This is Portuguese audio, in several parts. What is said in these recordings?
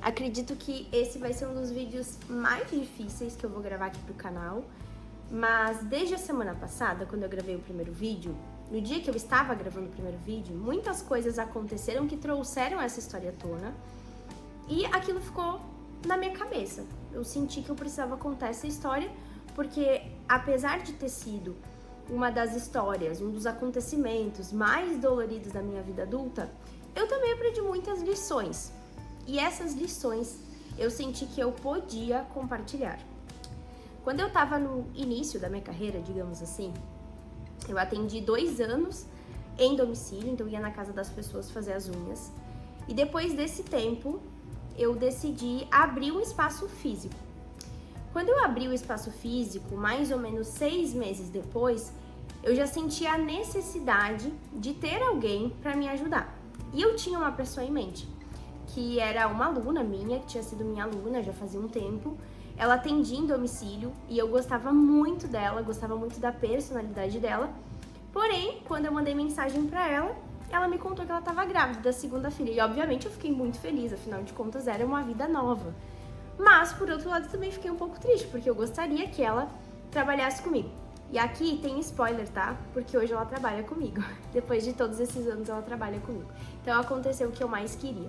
Acredito que esse vai ser um dos vídeos mais difíceis que eu vou gravar aqui pro canal, mas desde a semana passada, quando eu gravei o primeiro vídeo, no dia que eu estava gravando o primeiro vídeo, muitas coisas aconteceram que trouxeram essa história à tona e aquilo ficou na minha cabeça. Eu senti que eu precisava contar essa história porque, apesar de ter sido uma das histórias, um dos acontecimentos mais doloridos da minha vida adulta, eu também aprendi muitas lições. E essas lições eu senti que eu podia compartilhar. Quando eu estava no início da minha carreira, digamos assim, eu atendi 2 anos em domicílio, então eu ia na casa das pessoas fazer as unhas. E depois desse tempo, eu decidi abrir um espaço físico. Quando eu abri o espaço físico, mais ou menos 6 meses depois, eu já senti a necessidade de ter alguém para me ajudar. E eu tinha uma pessoa em mente, que era uma aluna minha, que tinha sido minha aluna já fazia um tempo. Ela atendia em domicílio e eu gostava muito dela, gostava muito da personalidade dela. Porém, quando eu mandei mensagem pra ela, ela me contou que ela estava grávida da segunda filha. E obviamente eu fiquei muito feliz, afinal de contas era uma vida nova. Mas, por outro lado, também fiquei um pouco triste, porque eu gostaria que ela trabalhasse comigo. E aqui tem spoiler, tá? Porque hoje ela trabalha comigo. Depois de todos esses anos ela trabalha comigo. Então aconteceu o que eu mais queria.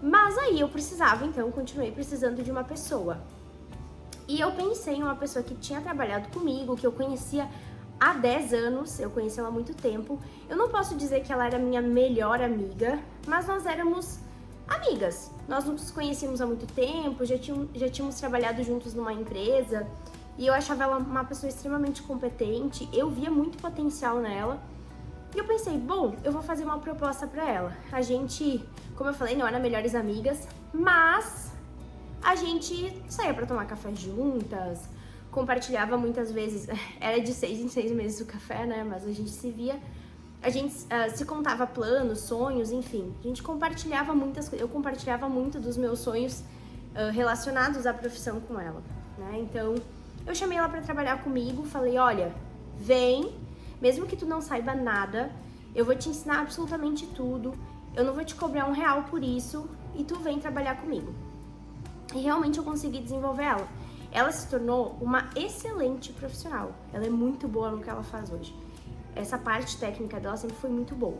Mas aí eu precisava, então, continuei precisando de uma pessoa. E eu pensei em uma pessoa que tinha trabalhado comigo, que eu conhecia há 10 anos, eu conheci ela há muito tempo. Eu não posso dizer que ela era minha melhor amiga, mas nós éramos amigas. Nós nos conhecíamos há muito tempo, já tínhamos trabalhado juntos numa empresa, e eu achava ela uma pessoa extremamente competente, eu via muito potencial nela. E eu pensei, bom, eu vou fazer uma proposta pra ela. A gente, como eu falei, não era melhores amigas, mas a gente saía pra tomar café juntas, compartilhava muitas vezes, era de 6 em 6 meses o café, né? Mas a gente se via, a gente se contava planos, sonhos, enfim. A gente compartilhava muitas coisas, eu compartilhava muito dos meus sonhos relacionados à profissão com ela, né? Então, eu chamei ela pra trabalhar comigo, falei, olha, vem, mesmo que tu não saiba nada, eu vou te ensinar absolutamente tudo, eu não vou te cobrar R$1 por isso, e tu vem trabalhar comigo. E realmente eu consegui desenvolver ela. Ela se tornou uma excelente profissional, ela é muito boa no que ela faz hoje. Essa parte técnica dela sempre foi muito boa.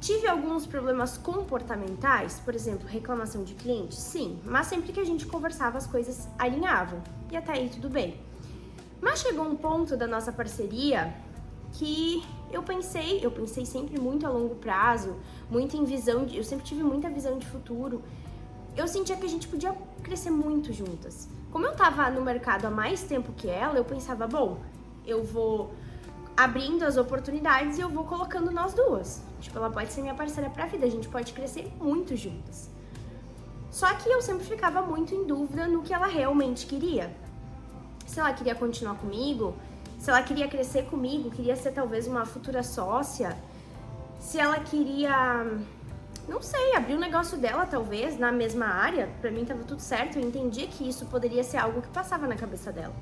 Tive alguns problemas comportamentais, por exemplo, reclamação de cliente? Sim, mas sempre que a gente conversava as coisas alinhavam, e até aí tudo bem. Mas chegou um ponto da nossa parceria que eu pensei sempre muito a longo prazo, muito em visão, eu sempre tive muita visão de futuro. Eu sentia que a gente podia crescer muito juntas. Como eu tava no mercado há mais tempo que ela, eu pensava, bom, eu vou abrindo as oportunidades e eu vou colocando nós duas. Tipo, ela pode ser minha parceira pra vida, a gente pode crescer muito juntas. Só que eu sempre ficava muito em dúvida no que ela realmente queria. Se ela queria continuar comigo, se ela queria crescer comigo, queria ser talvez uma futura sócia, se ela queria, não sei, abrir um negócio dela talvez na mesma área. Pra mim tava tudo certo, eu entendia que isso poderia ser algo que passava na cabeça dela.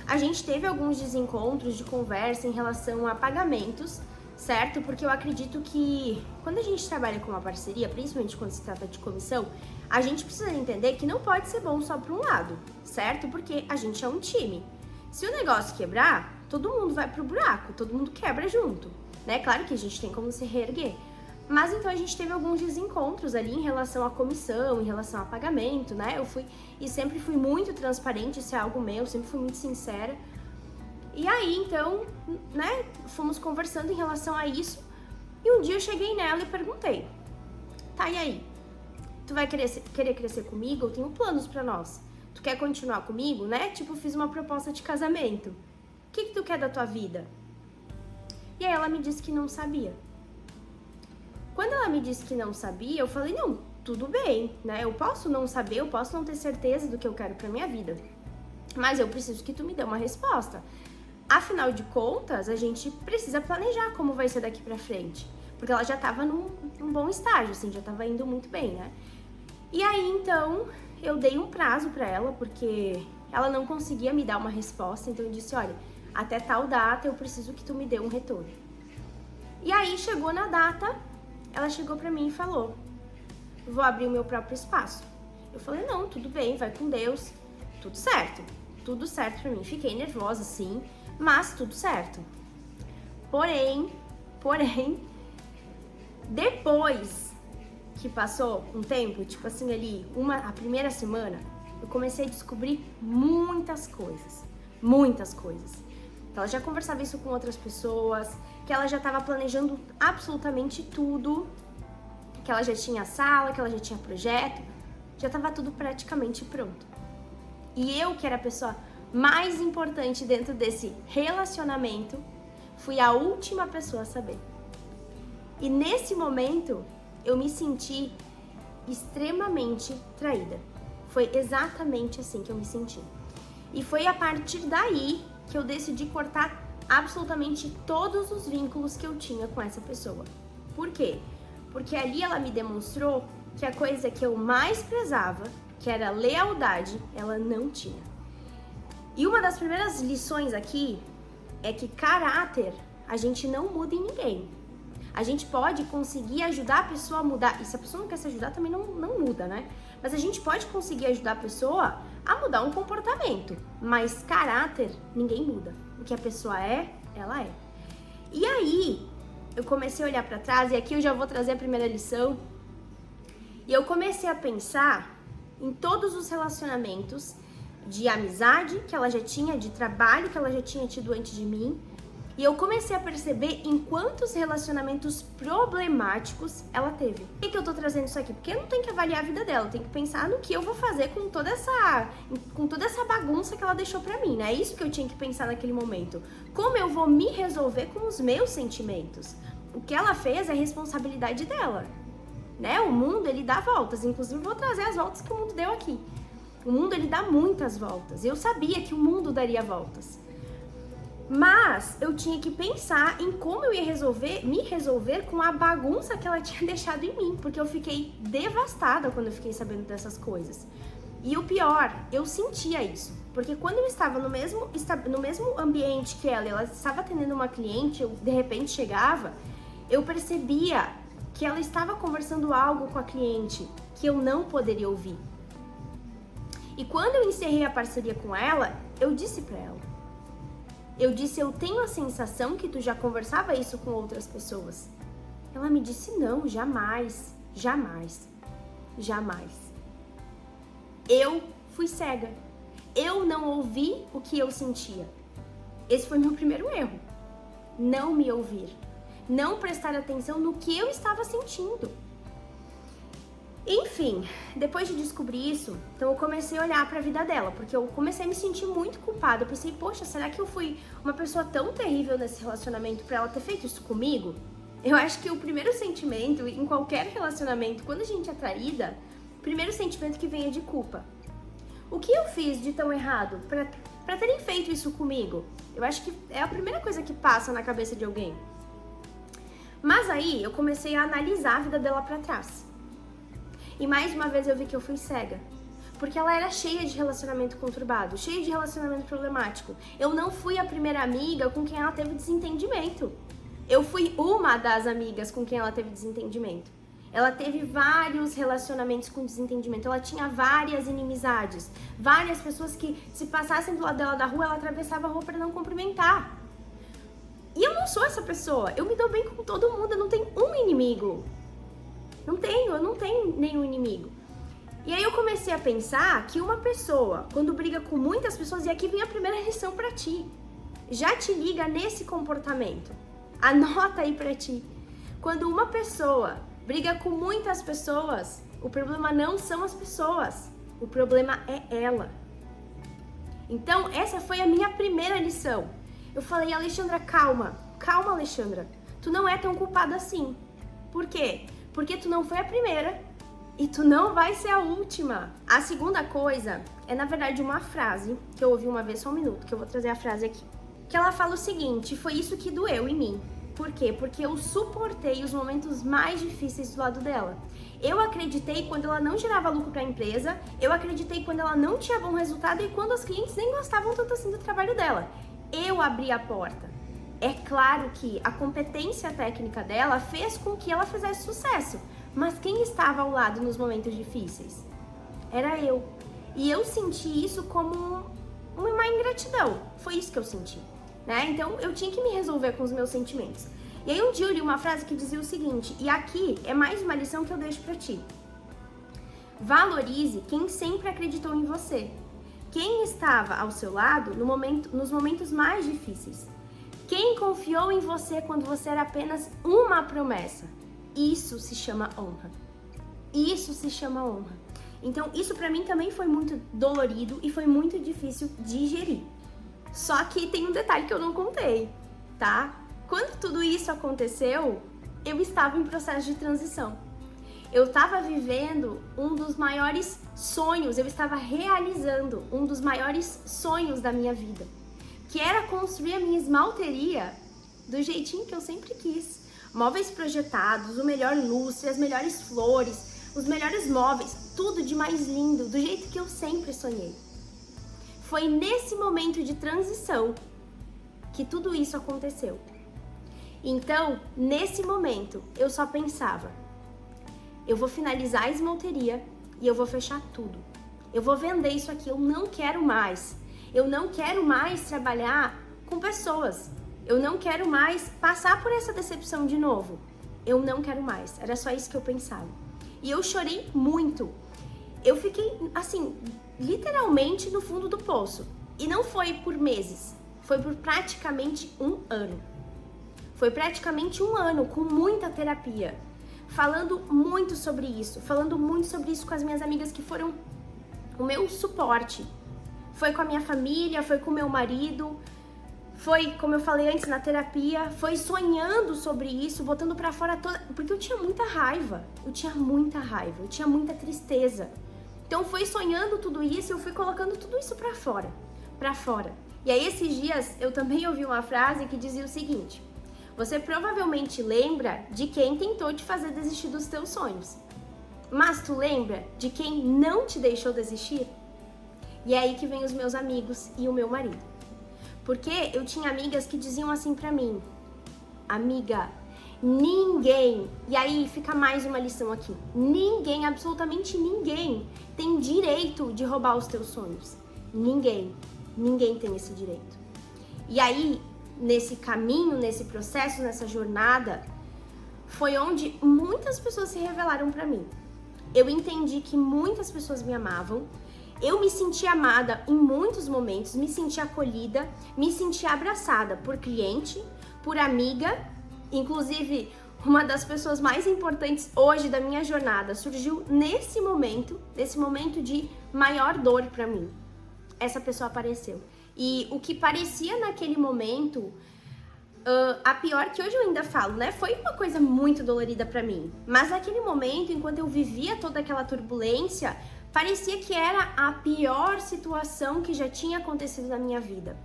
A gente teve alguns desencontros de conversa em relação a pagamentos, certo? Porque eu acredito que quando a gente trabalha com uma parceria, principalmente quando se trata de comissão, a gente precisa entender que não pode ser bom só para um lado, certo? Porque a gente é um time. Se o negócio quebrar, todo mundo vai pro buraco, todo mundo quebra junto, né? Claro que a gente tem como se reerguer. Mas então a gente teve alguns desencontros ali em relação à comissão, em relação a pagamento, né? Eu fui e sempre fui muito transparente, isso é algo meu, sempre fui muito sincera. E aí, então, né, fomos conversando em relação a isso. E um dia eu cheguei nela e perguntei, tá, e aí? Tu vai querer crescer comigo? Eu tenho planos pra nós. Tu quer continuar comigo, né? Tipo, fiz uma proposta de casamento. O que tu quer da tua vida? E aí ela me disse que não sabia. Quando ela me disse que não sabia, eu falei, não, tudo bem, né? Eu posso não saber, eu posso não ter certeza do que eu quero pra minha vida. Mas eu preciso que tu me dê uma resposta. Afinal de contas, a gente precisa planejar como vai ser daqui pra frente. Porque ela já tava num bom estágio, assim, já tava indo muito bem, né? E aí, então, eu dei um prazo pra ela, porque ela não conseguia me dar uma resposta. Então eu disse, olha, até tal data eu preciso que tu me dê um retorno. E aí, chegou na data, ela chegou pra mim e falou, vou abrir o meu próprio espaço. Eu falei, não, tudo bem, vai com Deus, tudo certo pra mim. Fiquei nervosa, sim, mas tudo certo. Porém, depois que passou um tempo, tipo assim, ali, a primeira semana, eu comecei a descobrir muitas coisas. Ela já conversava isso com outras pessoas, que ela já estava planejando absolutamente tudo, que ela já tinha sala, que ela já tinha projeto, já estava tudo praticamente pronto. E eu, que era a pessoa mais importante dentro desse relacionamento, fui a última pessoa a saber. E nesse momento, eu me senti extremamente traída. Foi exatamente assim que eu me senti. E foi a partir daí que eu decidi cortar absolutamente todos os vínculos que eu tinha com essa pessoa. Por quê? Porque ali ela me demonstrou que a coisa que eu mais prezava, que era lealdade, ela não tinha. E uma das primeiras lições aqui é que caráter a gente não muda em ninguém. A gente pode conseguir ajudar a pessoa a mudar. E se a pessoa não quer se ajudar, também não muda, né? Mas a gente pode conseguir ajudar a pessoa a mudar um comportamento. Mas caráter, ninguém muda. O que a pessoa é, ela é. E aí, eu comecei a olhar pra trás, e aqui eu já vou trazer a primeira lição. E eu comecei a pensar em todos os relacionamentos de amizade que ela já tinha, de trabalho que ela já tinha tido antes de mim. E eu comecei a perceber em quantos relacionamentos problemáticos ela teve. Por que eu tô trazendo isso aqui? Porque eu não tenho que avaliar a vida dela, eu tenho que pensar no que eu vou fazer com toda essa bagunça que ela deixou pra mim, né? É isso que eu tinha que pensar naquele momento. Como eu vou me resolver com os meus sentimentos? O que ela fez é responsabilidade dela, né? O mundo, ele dá voltas, inclusive vou trazer as voltas que o mundo deu aqui. O mundo, ele dá muitas voltas. Eu sabia que o mundo daria voltas. Mas eu tinha que pensar em como eu ia me resolver com a bagunça que ela tinha deixado em mim, porque eu fiquei devastada quando eu fiquei sabendo dessas coisas. E o pior, eu sentia isso, porque quando eu estava no mesmo ambiente que ela estava atendendo uma cliente, eu de repente chegava, eu percebia que ela estava conversando algo com a cliente que eu não poderia ouvir. E quando eu encerrei a parceria com ela, eu disse pra ela, eu tenho a sensação que tu já conversava isso com outras pessoas. Ela me disse, não, jamais. Eu fui cega. Eu não ouvi o que eu sentia. Esse foi meu primeiro erro. Não me ouvir. Não prestar atenção no que eu estava sentindo. Enfim, depois de descobrir isso, então eu comecei a olhar pra vida dela, porque eu comecei a me sentir muito culpada. Eu pensei, poxa, será que eu fui uma pessoa tão terrível nesse relacionamento pra ela ter feito isso comigo? Eu acho que o primeiro sentimento em qualquer relacionamento, quando a gente é traída, o primeiro sentimento que vem é de culpa. O que eu fiz de tão errado pra terem feito isso comigo? Eu acho que é a primeira coisa que passa na cabeça de alguém. Mas aí eu comecei a analisar a vida dela pra trás. E mais uma vez eu vi que eu fui cega. Porque ela era cheia de relacionamento conturbado, cheia de relacionamento problemático. Eu não fui a primeira amiga com quem ela teve desentendimento. Eu fui uma das amigas com quem ela teve desentendimento. Ela teve vários relacionamentos com desentendimento. Ela tinha várias inimizades. Várias pessoas que, se passassem do lado dela da rua, ela atravessava a rua para não cumprimentar. E eu não sou essa pessoa. Eu me dou bem com todo mundo. Eu não tenho um inimigo. Eu não tenho nenhum inimigo. E aí eu comecei a pensar que uma pessoa, quando briga com muitas pessoas, e aqui vem a primeira lição pra ti, já te liga nesse comportamento. Anota aí pra ti. Quando uma pessoa briga com muitas pessoas, o problema não são as pessoas, o problema é ela. Então, essa foi a minha primeira lição. Eu falei, Alexandra, calma, Alexandra, tu não é tão culpada assim. Por quê? Porque tu não foi a primeira e tu não vai ser a última. A segunda coisa é, na verdade, uma frase que eu ouvi uma vez, só um minuto, que eu vou trazer a frase aqui. Que ela fala o seguinte, foi isso que doeu em mim. Por quê? Porque eu suportei os momentos mais difíceis do lado dela. Eu acreditei quando ela não gerava lucro para a empresa, eu acreditei quando ela não tinha bom resultado e quando os clientes nem gostavam tanto assim do trabalho dela. Eu abri a porta. É claro que a competência técnica dela fez com que ela fizesse sucesso, mas quem estava ao lado nos momentos difíceis? era eu. E eu senti isso como uma ingratidão. Foi isso que eu senti, né? Então eu tinha que me resolver com os meus sentimentos. E aí um dia eu li uma frase que dizia o seguinte, e aqui é mais uma lição que eu deixo pra ti. Valorize quem sempre acreditou em você. Quem estava ao seu lado nos momentos mais difíceis. Quem confiou em você quando você era apenas uma promessa. Isso se chama honra. Isso se chama honra. Então, isso pra mim também foi muito dolorido e foi muito difícil digerir. Só que tem um detalhe que eu não contei, tá? Quando tudo isso aconteceu, eu estava em processo de transição. Eu estava vivendo um dos maiores sonhos, eu estava realizando um dos maiores sonhos da minha vida, que era construir a minha esmalteria do jeitinho que eu sempre quis. Móveis projetados, o melhor lustre, as melhores flores, os melhores móveis, tudo de mais lindo, do jeito que eu sempre sonhei. Foi nesse momento de transição que tudo isso aconteceu. Então, nesse momento, eu só pensava, eu vou finalizar a esmalteria e eu vou fechar tudo. Eu vou vender isso aqui, eu não quero mais. Eu não quero mais trabalhar com pessoas. Eu não quero mais passar por essa decepção de novo. Eu não quero mais. Era só isso que eu pensava. E eu chorei muito. Eu fiquei, assim, literalmente no fundo do poço. E não foi por meses. Foi por praticamente um ano. Foi praticamente um ano com muita terapia. Falando muito sobre isso. Falando muito sobre isso com as minhas amigas que foram o meu suporte. Foi com a minha família, foi com o meu marido, foi, como eu falei antes, na terapia, foi sonhando sobre isso, botando pra fora toda... Porque eu tinha muita raiva, eu tinha muita tristeza. Então foi sonhando tudo isso, eu fui colocando tudo isso pra fora. E aí esses dias eu também ouvi uma frase que dizia o seguinte: você provavelmente lembra de quem tentou te fazer desistir dos teus sonhos, mas tu lembra de quem não te deixou desistir? E é aí que vem os meus amigos e o meu marido. Porque eu tinha amigas que diziam assim pra mim: amiga, ninguém, e aí fica mais uma lição aqui, ninguém, absolutamente ninguém tem direito de roubar os teus sonhos. Ninguém tem esse direito. E aí, nesse caminho, nesse processo, nessa jornada, foi onde muitas pessoas se revelaram pra mim. Eu entendi que muitas pessoas me amavam. Eu me senti amada em muitos momentos, me senti acolhida, me senti abraçada por cliente, por amiga. Inclusive, uma das pessoas mais importantes hoje da minha jornada surgiu nesse momento de maior dor pra mim. Essa pessoa apareceu. E o que parecia naquele momento, a pior, que hoje eu ainda falo, né? Foi uma coisa muito dolorida pra mim. Mas naquele momento, enquanto eu vivia toda aquela turbulência, parecia que era a pior situação que já tinha acontecido na minha vida.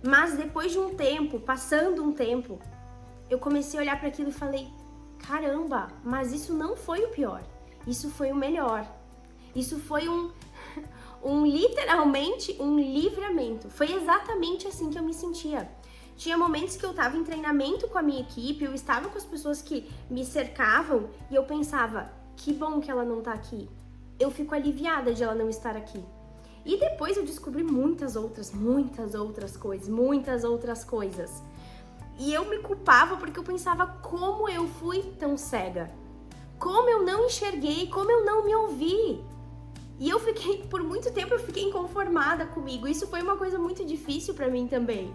Mas depois de um tempo, passando um tempo, eu comecei a olhar para aquilo e falei: caramba, mas isso não foi o pior. Isso foi o melhor. Isso foi literalmente um livramento. Foi exatamente assim que eu me sentia. Tinha momentos que eu estava em treinamento com a minha equipe, eu estava com as pessoas que me cercavam e eu pensava: que bom que ela não tá aqui. Eu fico aliviada de ela não estar aqui. E depois eu descobri muitas outras coisas. E eu me culpava porque eu pensava: como eu fui tão cega? Como eu não enxerguei? Como eu não me ouvi? E eu fiquei, por muito tempo, eu fiquei inconformada comigo. Isso foi uma coisa muito difícil pra mim também.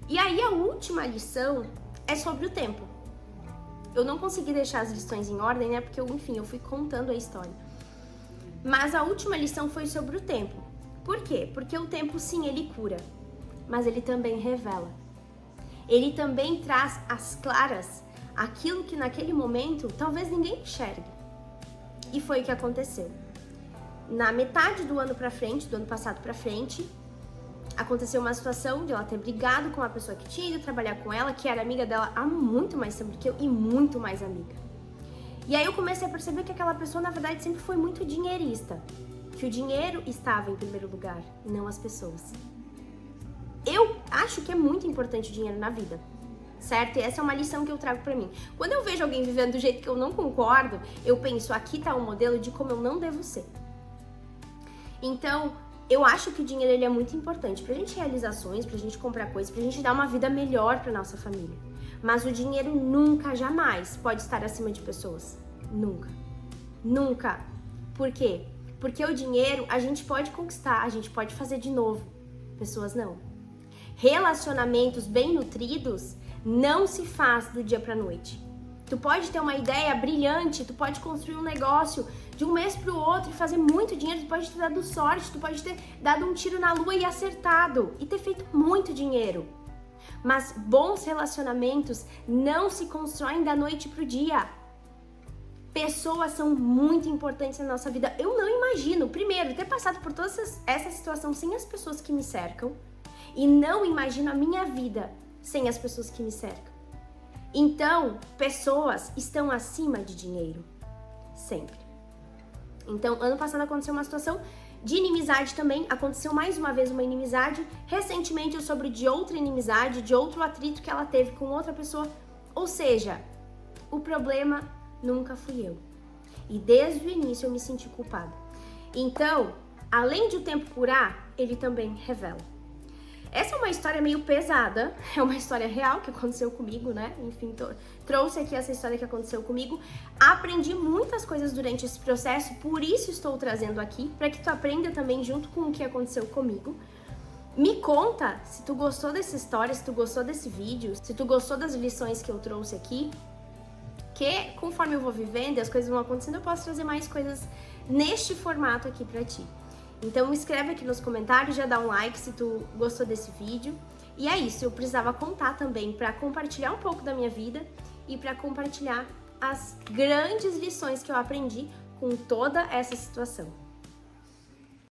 E aí a última lição é sobre o tempo. Eu não consegui deixar as lições em ordem, né? Porque, eu fui contando a história. Mas a última lição foi sobre o tempo. Por quê? Porque o tempo, sim, ele cura, mas ele também revela. Ele também traz às claras aquilo que naquele momento talvez ninguém enxergue. E foi o que aconteceu. Na metade do ano passado pra frente, aconteceu uma situação de ela ter brigado com uma pessoa que tinha ido trabalhar com ela, que era amiga dela há muito mais tempo do que eu e muito mais amiga. E aí eu comecei a perceber que aquela pessoa, na verdade, sempre foi muito dinheirista. Que o dinheiro estava em primeiro lugar, e não as pessoas. Eu acho que é muito importante o dinheiro na vida, certo? E essa é uma lição que eu trago pra mim. Quando eu vejo alguém vivendo do jeito que eu não concordo, eu penso: aqui tá um modelo de como eu não devo ser. Então, eu acho que o dinheiro ele é muito importante pra gente realizar sonhos, pra gente comprar coisas, pra gente dar uma vida melhor pra nossa família. Mas o dinheiro nunca, jamais pode estar acima de pessoas. Nunca. Nunca. Por quê? Porque o dinheiro a gente pode conquistar, a gente pode fazer de novo. Pessoas não. Relacionamentos bem nutridos não se faz do dia pra noite. Tu pode ter uma ideia brilhante, tu pode construir um negócio de um mês pro outro e fazer muito dinheiro, tu pode ter dado sorte, tu pode ter dado um tiro na lua e acertado e ter feito muito dinheiro. Mas bons relacionamentos não se constroem da noite pro dia. Pessoas são muito importantes na nossa vida. Eu não imagino, primeiro, ter passado por toda essa situação sem as pessoas que me cercam e não imagino a minha vida sem as pessoas que me cercam. Então, pessoas estão acima de dinheiro. Sempre. Então, ano passado aconteceu uma situação de inimizade também. Aconteceu mais uma vez uma inimizade. Recentemente eu soube de outra inimizade, de outro atrito que ela teve com outra pessoa. Ou seja, o problema nunca fui eu. E desde o início eu me senti culpada. Então, além de o tempo curar, ele também revela. Essa é uma história meio pesada, é uma história real que aconteceu comigo, né? Enfim, trouxe aqui essa história que aconteceu comigo. Aprendi muitas coisas durante esse processo, por isso estou trazendo aqui, para que tu aprenda também junto com o que aconteceu comigo. Me conta se tu gostou dessa história, se tu gostou desse vídeo, se tu gostou das lições que eu trouxe aqui, que conforme eu vou vivendo e as coisas vão acontecendo, eu posso trazer mais coisas neste formato aqui pra ti. Então me escreve aqui nos comentários, já dá um like se tu gostou desse vídeo. E é isso, eu precisava contar também para compartilhar um pouco da minha vida e para compartilhar as grandes lições que eu aprendi com toda essa situação.